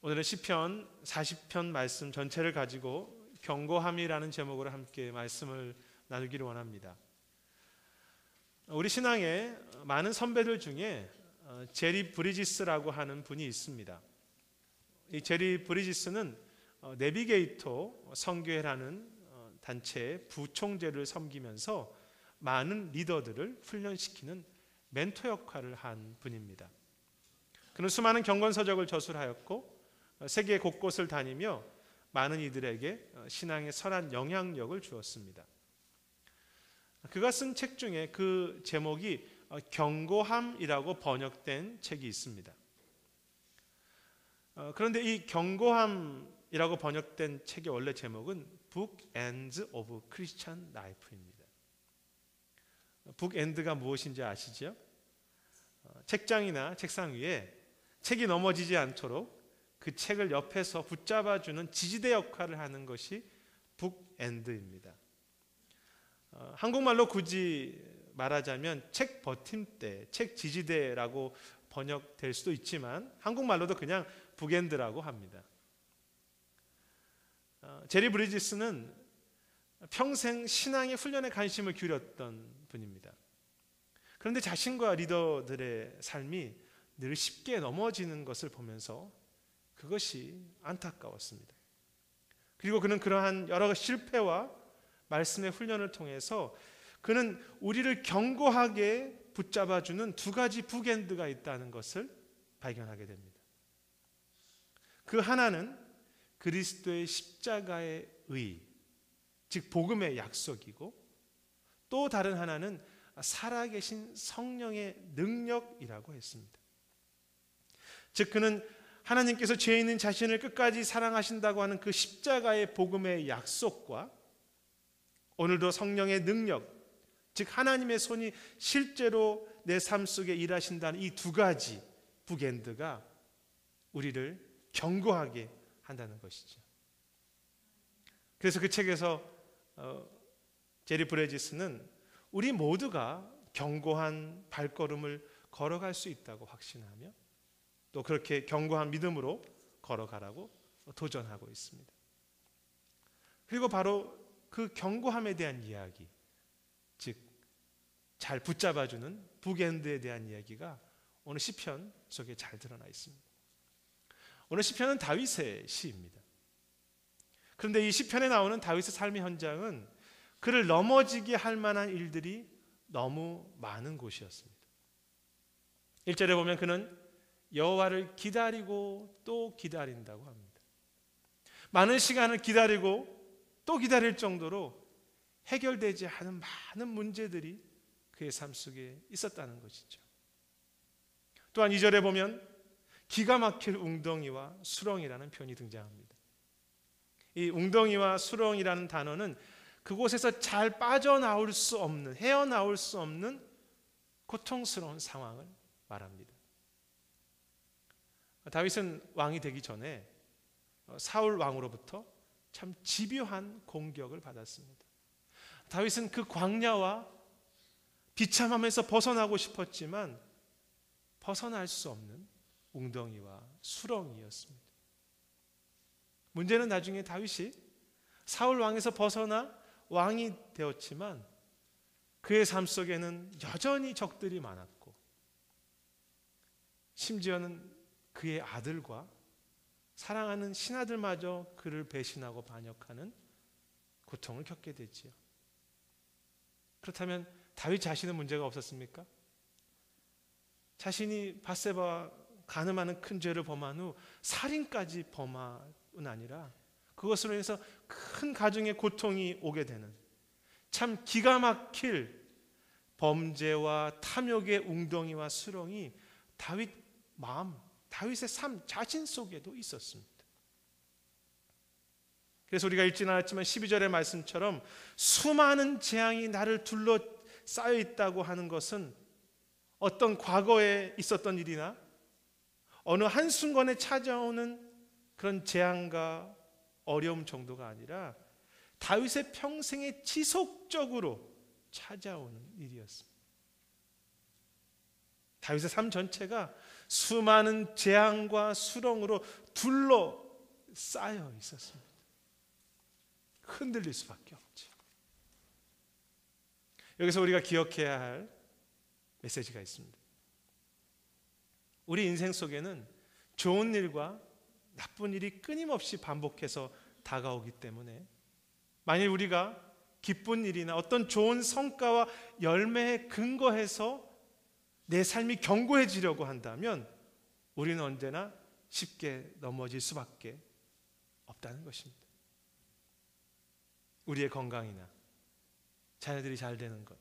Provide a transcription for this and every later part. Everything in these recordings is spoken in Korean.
오늘은 시편 40편 말씀 전체를 가지고 경고함이라는 제목으로 함께 말씀을 나누기를 원합니다. 우리 신앙에 많은 선배들 중에 제리 브리지스라고 하는 분이 있습니다. 이 제리 브리지스는 내비게이터 선교회라는 단체의 부총재를 섬기면서 많은 리더들을 훈련시키는 멘토 역할을 한 분입니다. 그는 수많은 경건서적을 저술하였고 세계 곳곳을 다니며 많은 이들에게 신앙의 선한 영향력을 주었습니다. 그가 쓴 책 중에 그 제목이 경고함이라고 번역된 책이 있습니다. 그런데 이 경고함이라고 번역된 책의 원래 제목은 Bookends of Christian Life입니다. 북엔드가 무엇인지 아시죠? 책장이나 책상 위에 책이 넘어지지 않도록 그 책을 옆에서 붙잡아주는 지지대 역할을 하는 것이 북엔드입니다. 한국말로 굳이 말하자면 책 버팀대, 책 지지대라고 번역될 수도 있지만 한국말로도 그냥 북엔드라고 합니다. 제리 브리지스는 평생 신앙의 훈련에 관심을 기울였던 분입니다. 그런데 자신과 리더들의 삶이 늘 쉽게 넘어지는 것을 보면서 그것이 안타까웠습니다. 그리고 그는 그러한 여러 실패와 말씀의 훈련을 통해서 그는 우리를 견고하게 붙잡아주는 두 가지 북엔드가 있다는 것을 발견하게 됩니다. 그 하나는 그리스도의 십자가의 의, 즉 복음의 약속이고, 또 다른 하나는 살아계신 성령의 능력이라고 했습니다. 즉 그는 하나님께서 죄 있는 자신을 끝까지 사랑하신다고 하는 그 십자가의 복음의 약속과 오늘도 성령의 능력, 즉 하나님의 손이 실제로 내 삶 속에 일하신다는 이 두 가지 북엔드가 우리를 견고하게 한다는 것이죠. 그래서 그 책에서 제리 브리지스는 우리 모두가 견고한 발걸음을 걸어갈 수 있다고 확신하며 또 그렇게 견고한 믿음으로 걸어가라고 도전하고 있습니다. 그리고 바로 그 견고함에 대한 이야기, 즉 잘 붙잡아주는 북엔드에 대한 이야기가 오늘 시편 속에 잘 드러나 있습니다. 오늘 시편은 다윗의 시입니다. 그런데 이 시편에 나오는 다윗의 삶의 현장은 그를 넘어지게 할 만한 일들이 너무 많은 곳이었습니다. 1절에 보면 그는 여호와를 기다리고 또 기다린다고 합니다. 많은 시간을 기다리고 또 기다릴 정도로 해결되지 않은 많은 문제들이 그의 삶 속에 있었다는 것이죠. 또한 2절에 보면 기가 막힐 웅덩이와 수렁이라는 표현이 등장합니다. 이 웅덩이와 수렁이라는 단어는 그곳에서 잘 빠져나올 수 없는, 헤어나올 수 없는 고통스러운 상황을 말합니다. 다윗은 왕이 되기 전에 사울 왕으로부터 참 집요한 공격을 받았습니다. 다윗은 그 광야와 비참함에서 벗어나고 싶었지만 벗어날 수 없는 웅덩이와 수렁이었습니다. 문제는 나중에 다윗이 사울 왕에서 벗어나 왕이 되었지만 그의 삶 속에는 여전히 적들이 많았고 심지어는 그의 아들과 사랑하는 신하들마저 그를 배신하고 반역하는 고통을 겪게 되지요. 그렇다면 다윗 자신은 문제가 없었습니까? 자신이 밧세바와 간음하는 큰 죄를 범한 후 살인까지 범함은 아니라 그것으로 인해서 큰 가정의 고통이 오게 되는 참 기가 막힐 범죄와 탐욕의 웅덩이와 수렁이 다윗 마음, 다윗의 삶 자신 속에도 있었습니다. 그래서 우리가 읽지 않았지만 12절의 말씀처럼 수많은 재앙이 나를 둘러싸여 있다고 하는 것은 어떤 과거에 있었던 일이나 어느 한순간에 찾아오는 그런 재앙과 어려움 정도가 아니라 다윗의 평생에 지속적으로 찾아오는 일이었습니다. 다윗의 삶 전체가 수많은 재앙과 수렁으로 둘러싸여 있었습니다. 흔들릴 수밖에 없죠. 여기서 우리가 기억해야 할 메시지가 있습니다. 우리 인생 속에는 좋은 일과 나쁜 일이 끊임없이 반복해서 다가오기 때문에 만일 우리가 기쁜 일이나 어떤 좋은 성과와 열매에 근거해서 내 삶이 견고해지려고 한다면 우리는 언제나 쉽게 넘어질 수밖에 없다는 것입니다. 우리의 건강이나 자녀들이 잘 되는 것,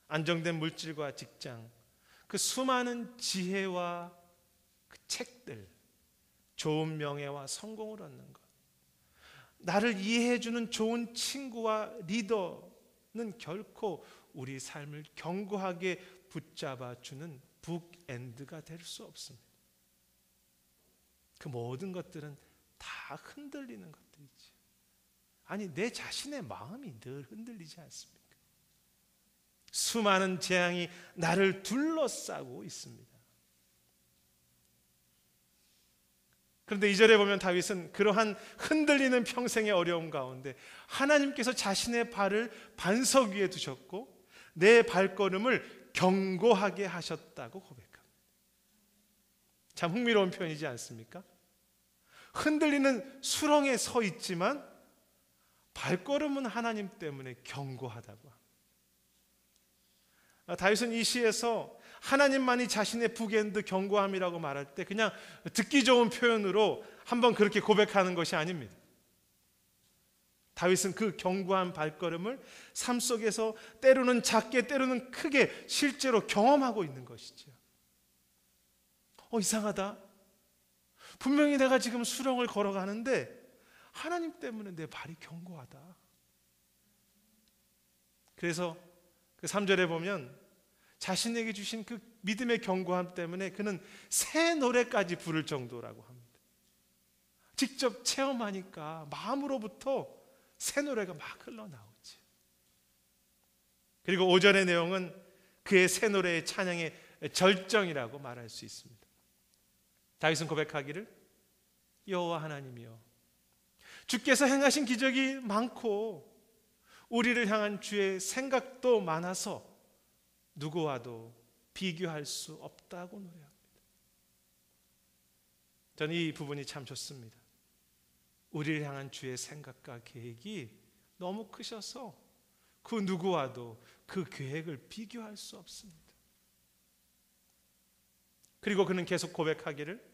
안정된 물질과 직장, 그 수많은 지혜와 그 책들, 좋은 명예와 성공을 얻는 것, 나를 이해해주는 좋은 친구와 리더는 결코 우리 삶을 견고하게 붙잡아주는 북엔드가 될 수 없습니다. 그 모든 것들은 다 흔들리는 것들이지. 아니, 내 자신의 마음이 늘 흔들리지 않습니까? 수많은 재앙이 나를 둘러싸고 있습니다. 그런데 2절에 보면 다윗은 그러한 흔들리는 평생의 어려움 가운데 하나님께서 자신의 발을 반석 위에 두셨고 내 발걸음을 견고하게 하셨다고 고백합니다. 참 흥미로운 표현이지 않습니까? 흔들리는 수렁에 서 있지만 발걸음은 하나님 때문에 견고하다고 합니다. 다윗은 이 시에서 하나님만이 자신의 북엔드 견고함이라고 말할 때 그냥 듣기 좋은 표현으로 한번 그렇게 고백하는 것이 아닙니다. 다윗은 그 견고한 발걸음을 삶 속에서 때로는 작게 때로는 크게 실제로 경험하고 있는 것이죠. 이상하다. 분명히 내가 지금 수렁을 걸어가는데 하나님 때문에 내 발이 견고하다. 그래서 그 3절에 보면 자신에게 주신 그 믿음의 견고함 때문에 그는 새 노래까지 부를 정도라고 합니다. 직접 체험하니까 마음으로부터 새 노래가 막 흘러나오지. 그리고 5절의 내용은 그의 새 노래의 찬양의 절정이라고 말할 수 있습니다. 다윗은 고백하기를 여호와 하나님이여, 주께서 행하신 기적이 많고 우리를 향한 주의 생각도 많아서 누구와도 비교할 수 없다고 노래합니다. 저는 이 부분이 참 좋습니다. 우리를 향한 주의 생각과 계획이 너무 크셔서 그 누구와도 그 계획을 비교할 수 없습니다. 그리고 그는 계속 고백하기를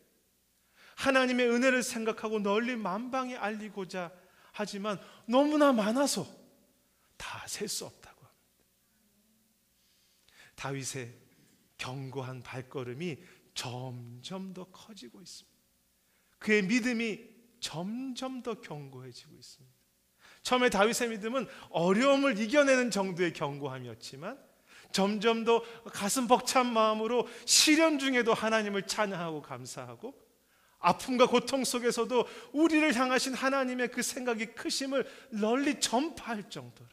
하나님의 은혜를 생각하고 널리 만방에 알리고자 하지만 너무나 많아서 다 셀 수 없다고 합니다. 다윗의 견고한 발걸음이 점점 더 커지고 있습니다. 그의 믿음이 점점 더 견고해지고 있습니다. 처음에 다윗의 믿음은 어려움을 이겨내는 정도의 견고함이었지만 점점 더 가슴 벅찬 마음으로 시련 중에도 하나님을 찬양하고 감사하고 아픔과 고통 속에서도 우리를 향하신 하나님의 그 생각이 크심을 널리 전파할 정도로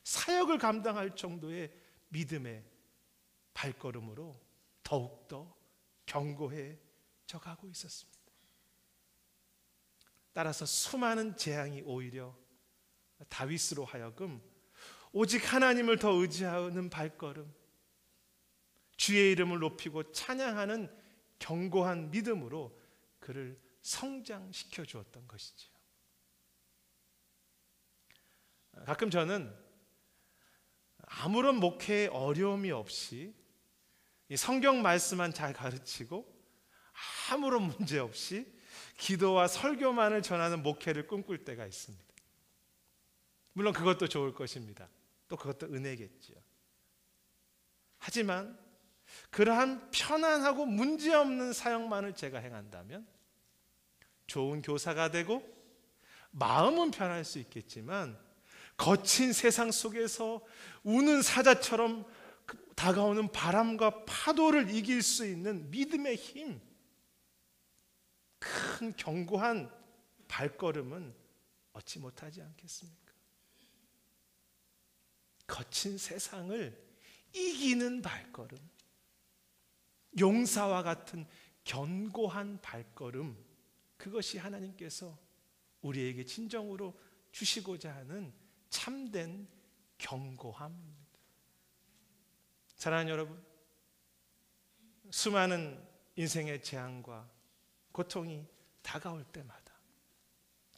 사역을 감당할 정도의 믿음의 발걸음으로 더욱더 견고해져 가고 있었습니다. 따라서 수많은 재앙이 오히려 다윗으로 하여금 오직 하나님을 더 의지하는 발걸음, 주의 이름을 높이고 찬양하는 견고한 믿음으로 그를 성장시켜 주었던 것이죠. 가끔 저는 아무런 목회에 어려움이 없이 이 성경 말씀만 잘 가르치고 아무런 문제 없이 기도와 설교만을 전하는 목회를 꿈꿀 때가 있습니다. 물론 그것도 좋을 것입니다. 또 그것도 은혜겠지요. 하지만 그러한 편안하고 문제없는 사역만을 제가 행한다면 좋은 교사가 되고 마음은 편할 수 있겠지만 거친 세상 속에서 우는 사자처럼 다가오는 바람과 파도를 이길 수 있는 믿음의 힘, 큰 견고한 발걸음은 얻지 못하지 않겠습니까? 거친 세상을 이기는 발걸음, 용사와 같은 견고한 발걸음, 그것이 하나님께서 우리에게 진정으로 주시고자 하는 참된 견고함입니다. 사랑하는 여러분, 수많은 인생의 재앙과 고통이 다가올 때마다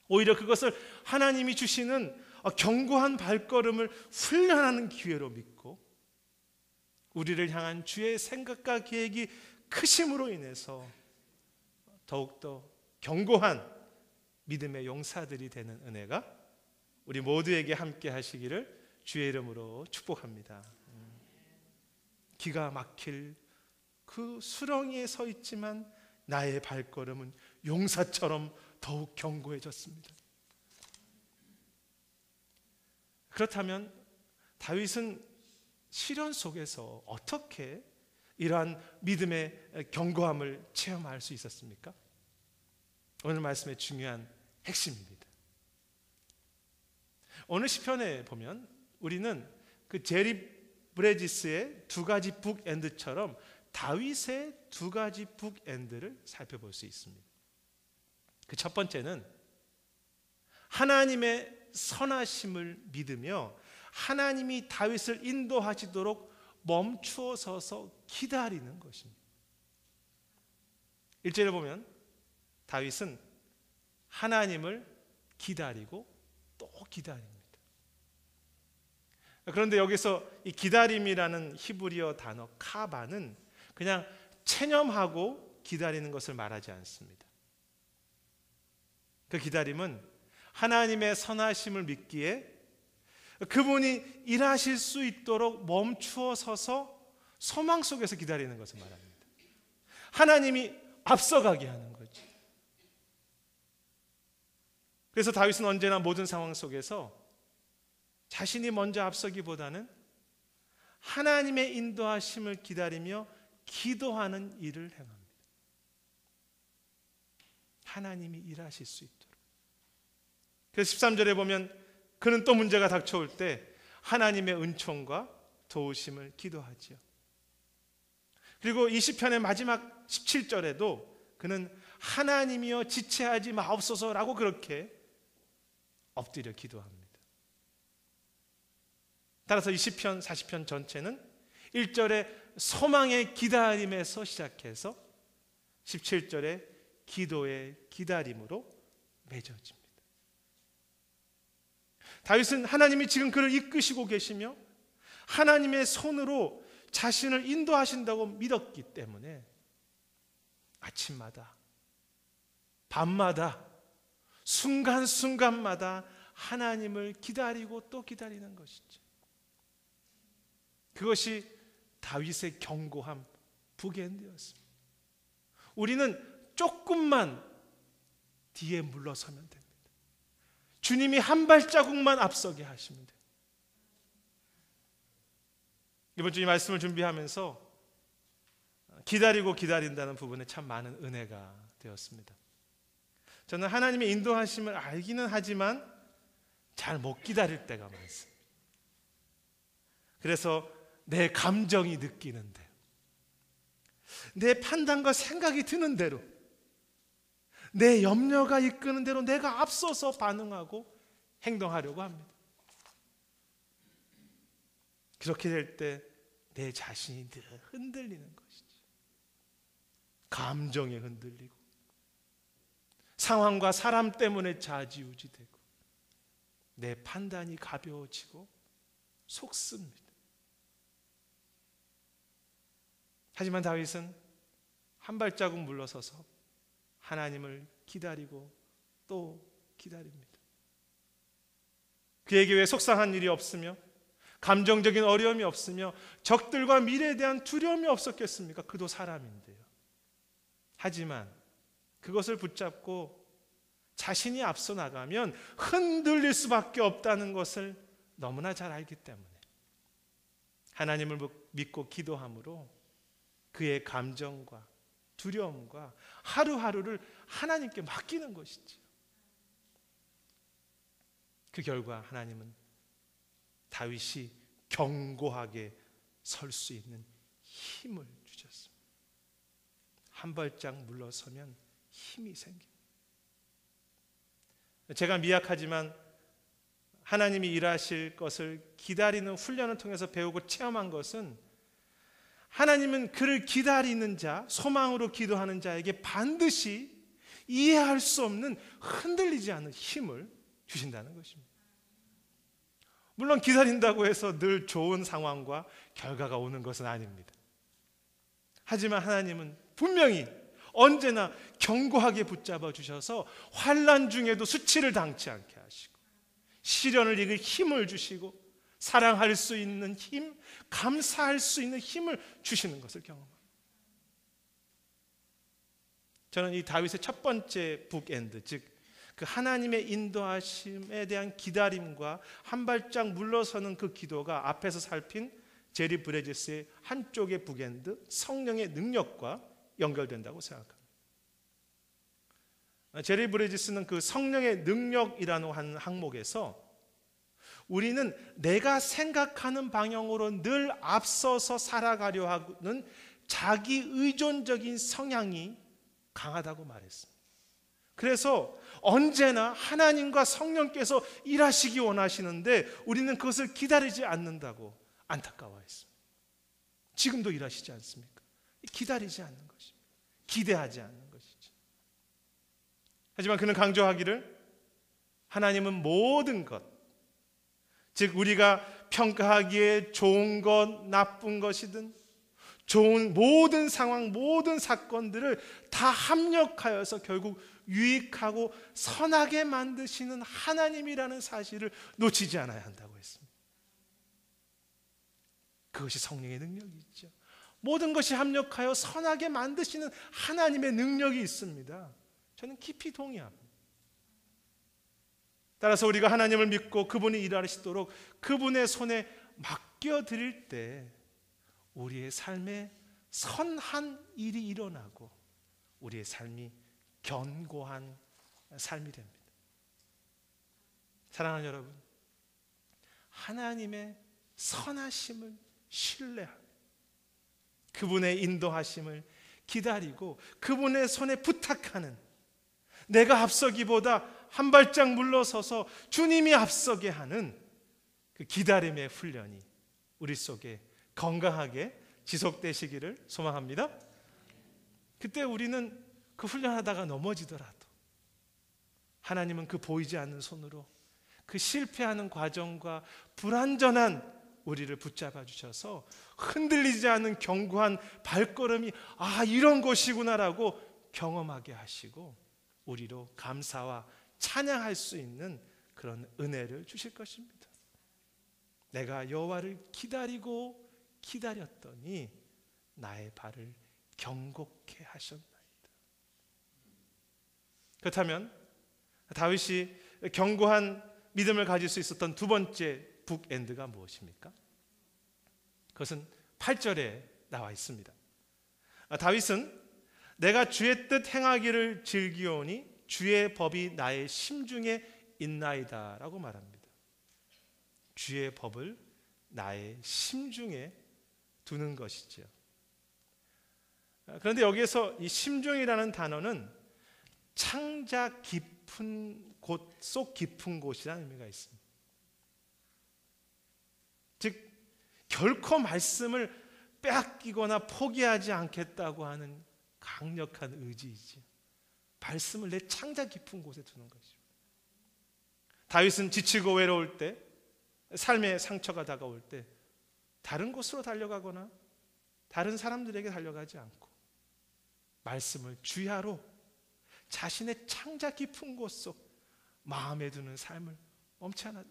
오히려 그것을 하나님이 주시는 견고한 발걸음을 훈련하는 기회로 믿고 우리를 향한 주의 생각과 계획이 크심으로 인해서 더욱더 견고한 믿음의 용사들이 되는 은혜가 우리 모두에게 함께 하시기를 주의 이름으로 축복합니다. 기가 막힐 그 수렁이에 서 있지만 나의 발걸음은 용사처럼 더욱 견고해졌습니다. 그렇다면 다윗은 시련 속에서 어떻게 이러한 믿음의 견고함을 체험할 수 있었습니까? 오늘 말씀의 중요한 핵심입니다. 오늘 시편에 보면 우리는 그 제리 브레지스의 두 가지 북엔드처럼 다윗의 두 가지 북엔드를 살펴볼 수 있습니다. 그 첫 번째는 하나님의 선하심을 믿으며 하나님이 다윗을 인도하시도록 멈추어 서서 기다리는 것입니다. 1절에 보면 다윗은 하나님을 기다리고 또 기다립니다. 그런데 여기서 이 기다림이라는 히브리어 단어 카바는 그냥 체념하고 기다리는 것을 말하지 않습니다. 그 기다림은 하나님의 선하심을 믿기에 그분이 일하실 수 있도록 멈추어 서서 소망 속에서 기다리는 것을 말합니다. 하나님이 앞서가게 하는 거죠. 그래서 다윗은 언제나 모든 상황 속에서 자신이 먼저 앞서기보다는 하나님의 인도하심을 기다리며 기도하는 일을 행합니다. 하나님이 일하실 수 있도록. 그래서 13절에 보면 그는 또 문제가 닥쳐올 때 하나님의 은총과 도우심을 기도하지요. 그리고 이 시편의 마지막 17절에도 그는 하나님이여 지체하지 마옵소서라고 그렇게 엎드려 기도합니다. 따라서 이 시편 40편 전체는 1절에 소망의 기다림에서 시작해서 17절에 기도의 기다림으로 맺어집니다. 다윗은 하나님이 지금 그를 이끄시고 계시며 하나님의 손으로 자신을 인도하신다고 믿었기 때문에 아침마다 밤마다 순간순간마다 하나님을 기다리고 또 기다리는 것이죠. 그것이 다윗의 견고함 북엔드였습니다. 우리는 조금만 뒤에 물러서면 됩니다. 주님이 한 발자국만 앞서게 하시면 돼요. 이번 주 이 말씀을 준비하면서 기다리고 기다린다는 부분에 참 많은 은혜가 되었습니다. 저는 하나님의 인도하심을 알기는 하지만 잘 못 기다릴 때가 많습니다. 그래서 내 감정이 느끼는 대로, 내 판단과 생각이 드는 대로, 내 염려가 이끄는 대로 내가 앞서서 반응하고 행동하려고 합니다. 그렇게 될 때 내 자신이 늘 흔들리는 것이죠. 감정에 흔들리고 상황과 사람 때문에 좌지우지되고 내 판단이 가벼워지고 속습니다. 하지만 다윗은 한 발자국 물러서서 하나님을 기다리고 또 기다립니다. 그에게 왜 속상한 일이 없으며 감정적인 어려움이 없으며 적들과 미래에 대한 두려움이 없었겠습니까? 그도 사람인데요. 하지만 그것을 붙잡고 자신이 앞서 나가면 흔들릴 수밖에 없다는 것을 너무나 잘 알기 때문에 하나님을 믿고 기도함으로 그의 감정과 두려움과 하루하루를 하나님께 맡기는 것이죠. 그 결과 하나님은 다윗이 견고하게 설 수 있는 힘을 주셨습니다. 한 발짝 물러서면 힘이 생깁니다. 제가 미약하지만 하나님이 일하실 것을 기다리는 훈련을 통해서 배우고 체험한 것은, 하나님은 그를 기다리는 자, 소망으로 기도하는 자에게 반드시 이해할 수 없는 흔들리지 않는 힘을 주신다는 것입니다. 물론 기다린다고 해서 늘 좋은 상황과 결과가 오는 것은 아닙니다. 하지만 하나님은 분명히 언제나 견고하게 붙잡아 주셔서 환난 중에도 수치를 당치 않게 하시고, 시련을 이길 힘을 주시고, 사랑할 수 있는 힘, 감사할 수 있는 힘을 주시는 것을 경험합니다. 저는 이 다윗의 첫 번째 북엔드, 즉 그 하나님의 인도하심에 대한 기다림과 한 발짝 물러서는 그 기도가 앞에서 살핀 제리 브레지스의 한쪽의 북엔드, 성령의 능력과 연결된다고 생각합니다. 제리 브레지스는 그 성령의 능력이라는 한 항목에서 우리는 내가 생각하는 방향으로 늘 앞서서 살아가려 하는 자기 의존적인 성향이 강하다고 말했습니다. 그래서 언제나 하나님과 성령께서 일하시기 원하시는데 우리는 그것을 기다리지 않는다고 안타까워했습니다. 지금도 일하시지 않습니까? 기다리지 않는 것입니다. 기대하지 않는 것이죠. 하지만 그는 강조하기를, 하나님은 모든 것, 즉 우리가 평가하기에 좋은 것, 나쁜 것이든 좋은 모든 상황, 모든 사건들을 다 합력하여서 결국 유익하고 선하게 만드시는 하나님이라는 사실을 놓치지 않아야 한다고 했습니다. 그것이 성령의 능력이 있죠. 모든 것이 합력하여 선하게 만드시는 하나님의 능력이 있습니다. 저는 깊이 동의합니다. 따라서 우리가 하나님을 믿고 그분이 일하시도록 그분의 손에 맡겨드릴 때 우리의 삶에 선한 일이 일어나고 우리의 삶이 견고한 삶이 됩니다. 사랑하는 여러분, 하나님의 선하심을 신뢰하며 그분의 인도하심을 기다리고 그분의 손에 부탁하는, 내가 앞서기보다 한 발짝 물러서서 주님이 앞서게 하는 그 기다림의 훈련이 우리 속에 건강하게 지속되시기를 소망합니다. 그때 우리는 그 훈련하다가 넘어지더라도 하나님은 그 보이지 않는 손으로 그 실패하는 과정과 불완전한 우리를 붙잡아 주셔서 흔들리지 않는 견고한 발걸음이 이런 것이구나라고 경험하게 하시고 우리로 감사와 찬양할 수 있는 그런 은혜를 주실 것입니다. 내가 여호와를 기다리고 기다렸더니 나의 발을 경고케 하셨나이다. 그렇다면 다윗이 견고한 믿음을 가질 수 있었던 두 번째 북엔드가 무엇입니까? 그것은 8절에 나와 있습니다. 다윗은 내가 주의 뜻 행하기를 즐기오니 주의 법이 나의 심중에 있나이다 라고 말합니다. 주의 법을 나의 심중에 두는 것이죠. 그런데 여기에서 이 심중이라는 단어는 창자 깊은 곳, 속 깊은 곳이라는 의미가 있습니다. 즉 결코 말씀을 빼앗기거나 포기하지 않겠다고 하는 강력한 의지이지, 말씀을 내 창자 깊은 곳에 두는 것이죠. 다윗은 지치고 외로울 때, 삶의 상처가 다가올 때 다른 곳으로 달려가거나 다른 사람들에게 달려가지 않고 말씀을 주야로 자신의 창자 깊은 곳 속 마음에 두는 삶을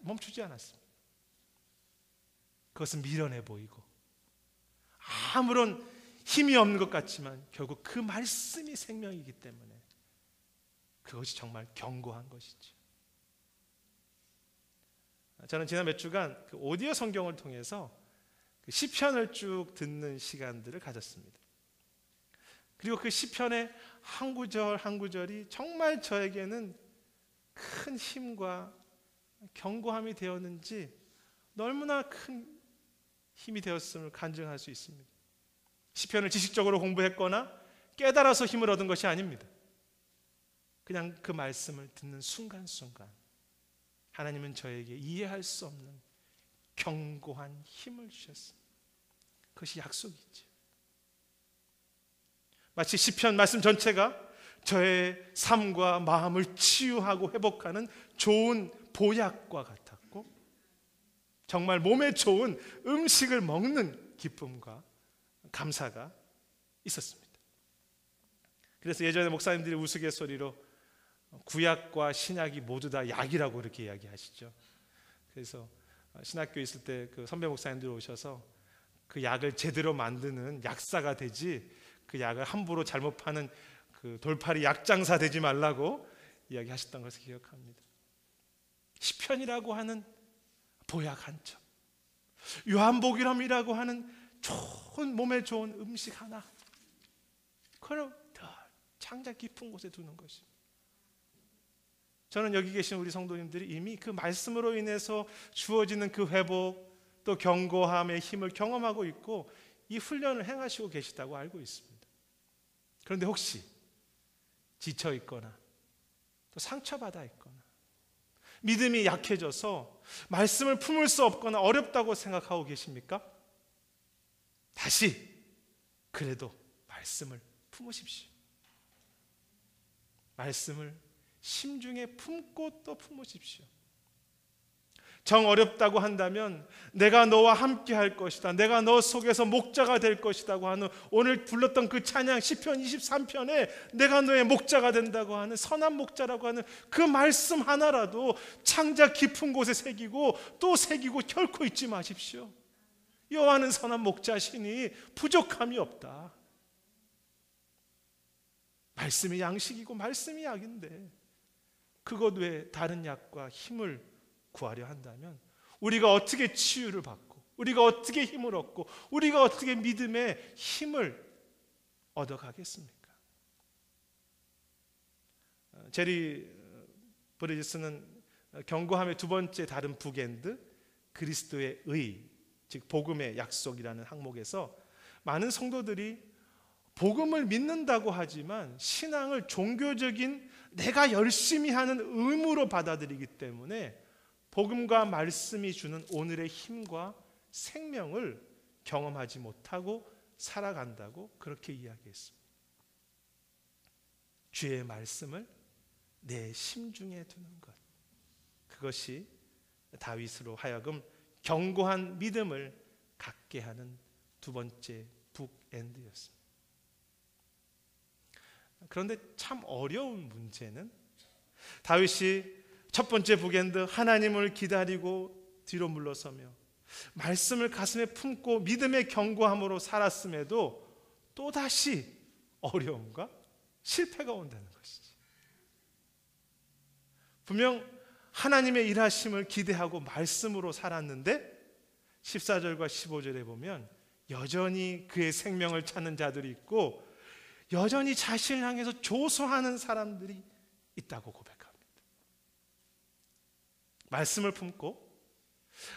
멈추지 않았습니다. 그것은 미련해 보이고 아무런 힘이 없는 것 같지만 결국 그 말씀이 생명이기 때문에 그것이 정말 견고한 것이죠. 저는 지난 몇 주간 그 오디오 성경을 통해서 그 시편을 쭉 듣는 시간들을 가졌습니다. 그리고 그 시편의 한 구절 한 구절이 정말 저에게는 큰 힘과 견고함이 되었는지 너무나 큰 힘이 되었음을 간증할 수 있습니다. 시편을 지식적으로 공부했거나 깨달아서 힘을 얻은 것이 아닙니다. 그냥 그 말씀을 듣는 순간순간 하나님은 저에게 이해할 수 없는 견고한 힘을 주셨습니다. 그것이 약속이죠. 마치 시편 말씀 전체가 저의 삶과 마음을 치유하고 회복하는 좋은 보약과 같았고, 정말 몸에 좋은 음식을 먹는 기쁨과 감사가 있었습니다. 그래서 예전에 목사님들이 우스갯소리로 구약과 신약이 모두 다 약이라고 이렇게 이야기하시죠. 그래서 신학교에 있을 때 그 선배 목사님들 오셔서 그 약을 제대로 만드는 약사가 되지, 그 약을 함부로 잘못 파는 그 돌팔이 약장사 되지 말라고 이야기하셨던 것을 기억합니다. 시편이라고 하는 보약 한 점, 요한복음이라고 하는 좋은 몸에 좋은 음식 하나, 그걸 더 창자 깊은 곳에 두는 것입니다. 저는 여기 계신 우리 성도님들이 이미 그 말씀으로 인해서 주어지는 그 회복, 또 견고함의 힘을 경험하고 있고 이 훈련을 행하시고 계시다고 알고 있습니다. 그런데 혹시 지쳐 있거나 또 상처받아 있거나 믿음이 약해져서 말씀을 품을 수 없거나 어렵다고 생각하고 계십니까? 다시 그래도 말씀을 품으십시오. 말씀을 심중에 품고 또 품으십시오. 정 어렵다고 한다면 내가 너와 함께 할 것이다, 내가 너 속에서 목자가 될 것이라고 하는, 오늘 불렀던 그 찬양 시편 23편에 내가 너의 목자가 된다고 하는, 선한 목자라고 하는 그 말씀 하나라도 창자 깊은 곳에 새기고 또 새기고 결코 잊지 마십시오. 여호와는 선한 목자시니 부족함이 없다. 말씀이 양식이고 말씀이 약인데 그것 외에 다른 약과 힘을 구하려 한다면 우리가 어떻게 치유를 받고, 우리가 어떻게 힘을 얻고, 우리가 어떻게 믿음의 힘을 얻어가겠습니까? 제리 브리지스는 견고함의 두 번째 다른 북엔드, 그리스도의 의, 즉 복음의 약속이라는 항목에서 많은 성도들이 복음을 믿는다고 하지만 신앙을 종교적인 내가 열심히 하는 의무로 받아들이기 때문에 복음과 말씀이 주는 오늘의 힘과 생명을 경험하지 못하고 살아간다고 그렇게 이야기했습니다. 주의 말씀을 내 심중에 두는 것, 그것이 다윗으로 하여금 견고한 믿음을 갖게 하는 두 번째 북엔드였습니다. 그런데 참 어려운 문제는 다윗이 첫 번째 북엔드, 하나님을 기다리고 뒤로 물러서며 말씀을 가슴에 품고 믿음의 견고함으로 살았음에도 또다시 어려움과 실패가 온다는 것이지. 분명 하나님의 일하심을 기대하고 말씀으로 살았는데 14절과 15절에 보면 여전히 그의 생명을 찾는 자들이 있고 여전히 자신을 향해서 조소하는 사람들이 있다고 고백합니다. 말씀을 품고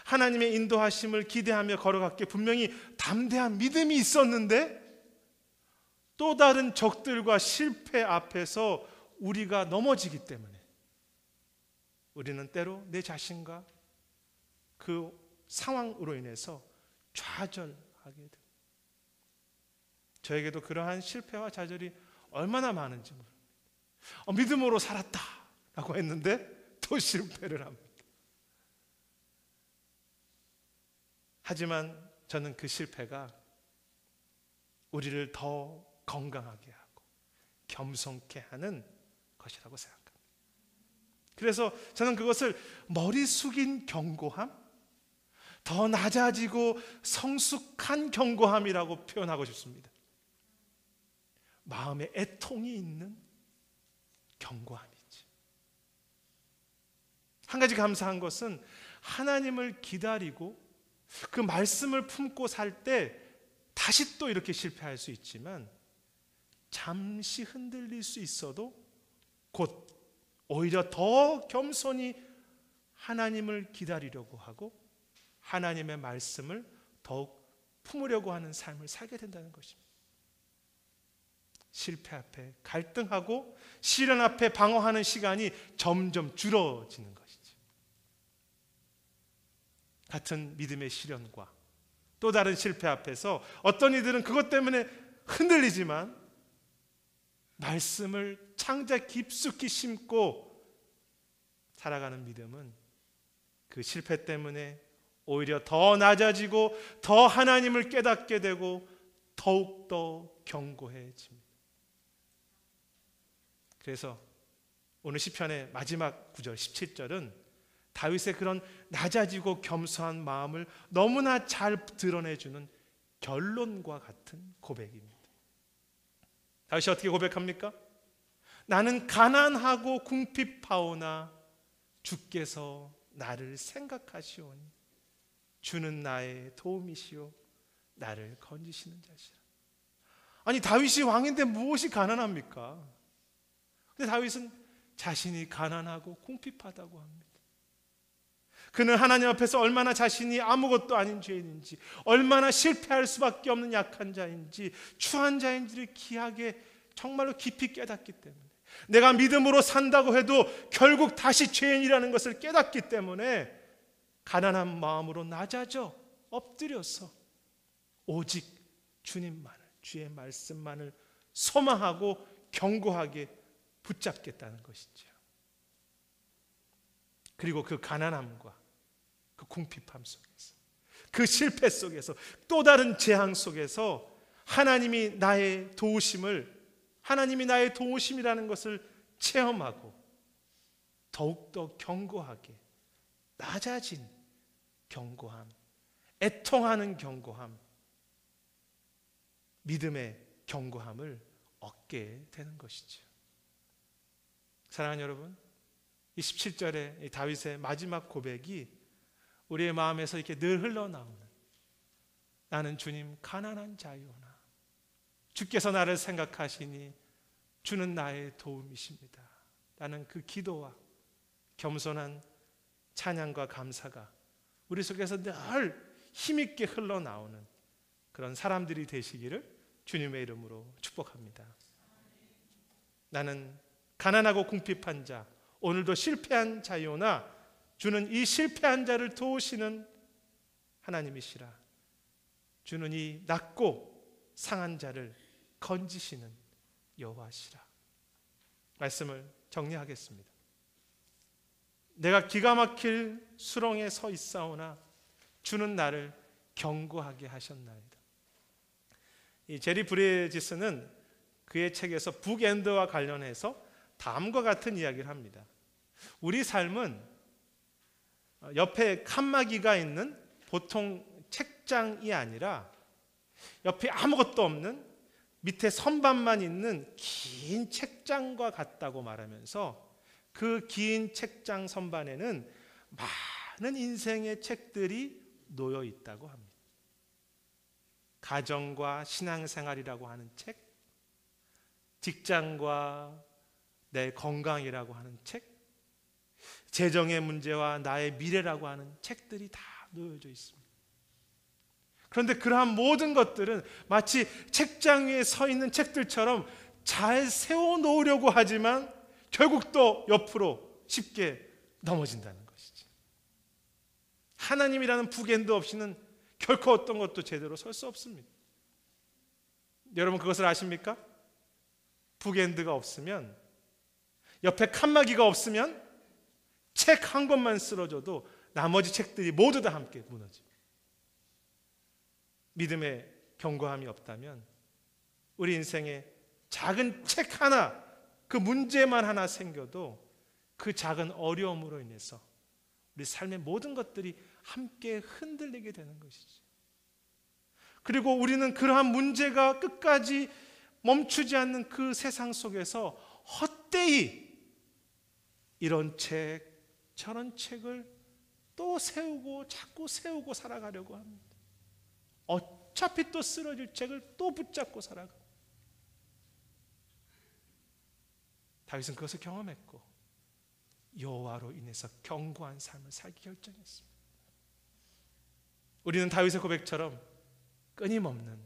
하나님의 인도하심을 기대하며 걸어갔기에 분명히 담대한 믿음이 있었는데 또 다른 적들과 실패 앞에서 우리가 넘어지기 때문에 우리는 때로 내 자신과 그 상황으로 인해서 좌절하게 됩니다. 저에게도 그러한 실패와 좌절이 얼마나 많은지 모릅니다. 믿음으로 살았다라고 했는데 또 실패를 합니다. 하지만 저는 그 실패가 우리를 더 건강하게 하고 겸손케 하는 것이라고 생각합니다. 그래서 저는 그것을 머리 숙인 견고함, 더 낮아지고 성숙한 견고함이라고 표현하고 싶습니다. 마음에 애통이 있는 견고함이지. 한 가지 감사한 것은 하나님을 기다리고 그 말씀을 품고 살 때 다시 또 이렇게 실패할 수 있지만 잠시 흔들릴 수 있어도 곧 오히려 더 겸손히 하나님을 기다리려고 하고 하나님의 말씀을 더욱 품으려고 하는 삶을 살게 된다는 것입니다. 실패 앞에 갈등하고 시련 앞에 방어하는 시간이 점점 줄어지는 것이죠. 같은 믿음의 시련과 또 다른 실패 앞에서 어떤 이들은 그것 때문에 흔들리지만 말씀을 창자 깊숙이 심고 살아가는 믿음은 그 실패 때문에 오히려 더 낮아지고 더 하나님을 깨닫게 되고 더욱더 견고해집니다. 그래서 오늘 시편의 마지막 구절 17절은 다윗의 그런 낮아지고 겸손한 마음을 너무나 잘 드러내주는 결론과 같은 고백입니다. 다윗이 어떻게 고백합니까? 나는 가난하고 궁핍하오나 주께서 나를 생각하시오니 주는 나의 도움이시오 나를 건지시는 자시라. 아니, 다윗이 왕인데 무엇이 가난합니까? 근데 다윗은 자신이 가난하고 궁핍하다고 합니다. 그는 하나님 앞에서 얼마나 자신이 아무것도 아닌 죄인인지, 얼마나 실패할 수밖에 없는 약한 자인지, 추한 자인지를 귀하게 정말로 깊이 깨닫기 때문에, 내가 믿음으로 산다고 해도 결국 다시 죄인이라는 것을 깨닫기 때문에 가난한 마음으로 낮아져 엎드려서 오직 주님만을, 주의 말씀만을 소망하고 견고하게 붙잡겠다는 것이죠. 그리고 그 가난함과 그 궁핍함 속에서, 그 실패 속에서, 또 다른 재앙 속에서 하나님이 나의 도우심을, 하나님이 나의 도우심이라는 것을 체험하고 더욱더 견고하게 낮아진 견고함, 애통하는 견고함, 믿음의 견고함을 얻게 되는 것이죠. 사랑하는 여러분, 이 17절의 다윗의 마지막 고백이 우리의 마음에서 이렇게 늘 흘러나오는, 나는 주님 가난한 자요나 주께서 나를 생각하시니 주는 나의 도움이십니다 라는 그 기도와 겸손한 찬양과 감사가 우리 속에서 늘 힘있게 흘러나오는 그런 사람들이 되시기를 주님의 이름으로 축복합니다. 나는 가난하고 궁핍한 자, 오늘도 실패한 자요나 주는 이 실패한 자를 도우시는 하나님이시라. 주는 이 낮고 상한 자를 건지시는 여호와시라. 말씀을 정리하겠습니다. 내가 기가 막힐 수렁에 서 있사오나 주는 나를 견고하게 하셨나이다. 이 제리 브레지스는 그의 책에서 북엔드와 관련해서 다음과 같은 이야기를 합니다. 우리 삶은 옆에 칸막이가 있는 보통 책장이 아니라 옆에 아무것도 없는 밑에 선반만 있는 긴 책장과 같다고 말하면서 그 긴 책장 선반에는 많은 인생의 책들이 놓여 있다고 합니다. 가정과 신앙생활이라고 하는 책, 직장과 내 건강이라고 하는 책, 재정의 문제와 나의 미래라고 하는 책들이 다 놓여져 있습니다. 그런데 그러한 모든 것들은 마치 책장 위에 서 있는 책들처럼 잘 세워놓으려고 하지만 결국 또 옆으로 쉽게 넘어진다는 것이지. 하나님이라는 북엔드 없이는 결코 어떤 것도 제대로 설 수 없습니다. 여러분 그것을 아십니까? 북엔드가 없으면, 옆에 칸막이가 없으면 책 한 권만 쓰러져도 나머지 책들이 모두 다 함께 무너집니다. 믿음의 견고함이 없다면 우리 인생에 작은 책 하나, 그 문제만 하나 생겨도 그 작은 어려움으로 인해서 우리 삶의 모든 것들이 함께 흔들리게 되는 것이죠. 그리고 우리는 그러한 문제가 끝까지 멈추지 않는 그 세상 속에서 헛되이 이런 책, 저런 책을 또 세우고 자꾸 세우고 살아가려고 합니다. 어차피 또 쓰러질 책을 또 붙잡고 살아가고. 다윗은 그것을 경험했고 여호와로 인해서 견고한 삶을 살기 결정했습니다. 우리는 다윗의 고백처럼 끊임없는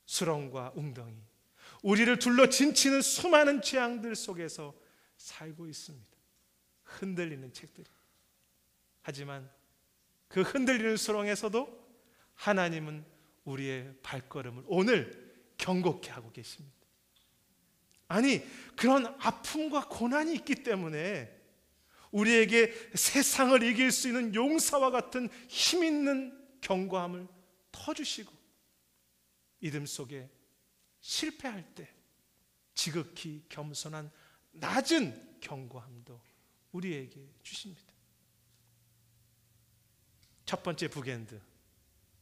수렁과 웅덩이, 우리를 둘러 진치는 수많은 재앙들 속에서 살고 있습니다. 흔들리는 책들이. 하지만 그 흔들리는 수렁에서도 하나님은 우리의 발걸음을 오늘 경고케 하고 계십니다. 아니, 그런 아픔과 고난이 있기 때문에 우리에게 세상을 이길 수 있는 용사와 같은 힘 있는 견고함을 터주시고, 믿음 속에 실패할 때 지극히 겸손한 낮은 견고함도 우리에게 주십니다. 첫 번째 북엔드,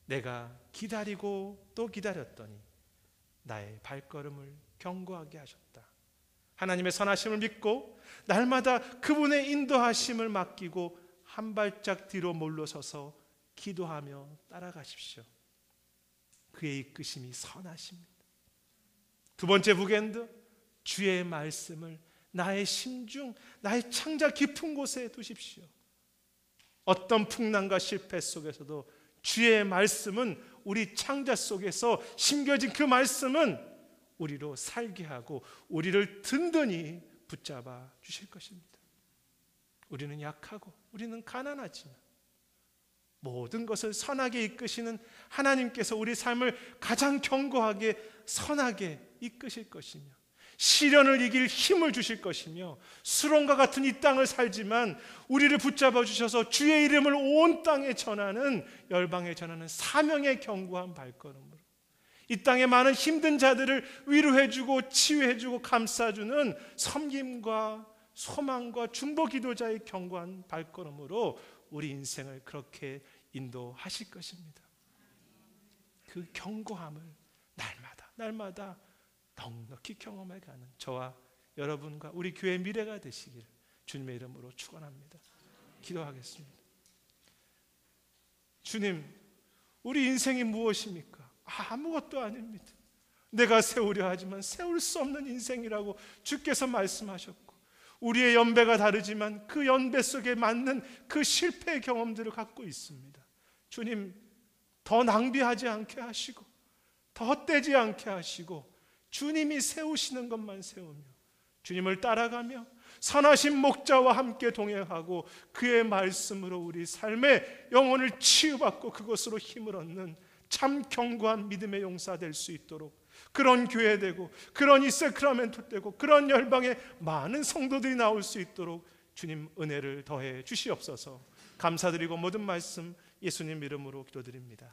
내가 기다리고 또 기다렸더니 나의 발걸음을 견고하게 하셨다. 하나님의 선하심을 믿고 날마다 그분의 인도하심을 맡기고 한 발짝 뒤로 물러서서 기도하며 따라가십시오. 그의 이끄심이 선하십니다. 두 번째 북엔드, 주의 말씀을 나의 심중, 나의 창자 깊은 곳에 두십시오. 어떤 풍랑과 실패 속에서도 주의 말씀은 우리 창자 속에서 심겨진 그 말씀은 우리로 살게 하고 우리를 든든히 붙잡아 주실 것입니다. 우리는 약하고 우리는 가난하지만 모든 것을 선하게 이끄시는 하나님께서 우리 삶을 가장 견고하게 선하게 이끄실 것이며, 시련을 이길 힘을 주실 것이며, 수렁과 같은 이 땅을 살지만 우리를 붙잡아 주셔서 주의 이름을 온 땅에 전하는, 열방에 전하는 사명의 견고한 발걸음으로 이 땅의 많은 힘든 자들을 위로해주고 치유해주고 감싸주는 섬김과 소망과 중보 기도자의 견고한 발걸음으로 우리 인생을 그렇게 인도하실 것입니다. 그 견고함을 날마다 넉넉히 경험해가는 저와 여러분과 우리 교회의 미래가 되시길 주님의 이름으로 축원합니다. 기도하겠습니다. 주님, 우리 인생이 무엇입니까? 아무것도 아닙니다. 내가 세우려 하지만 세울 수 없는 인생이라고 주께서 말씀하셨고, 우리의 연배가 다르지만 그 연배 속에 맞는 그 실패의 경험들을 갖고 있습니다. 주님, 더 낭비하지 않게 하시고 더 헛되지 않게 하시고 주님이 세우시는 것만 세우며 주님을 따라가며 선하신 목자와 함께 동행하고 그의 말씀으로 우리 삶의 영혼을 치유받고 그것으로 힘을 얻는 참 견고한 믿음의 용사 될 수 있도록, 그런 교회 되고 그런 이 세크라멘토 되고 그런 열방의 많은 성도들이 나올 수 있도록 주님 은혜를 더해 주시옵소서. 감사드리고 모든 말씀 예수님 이름으로 기도드립니다.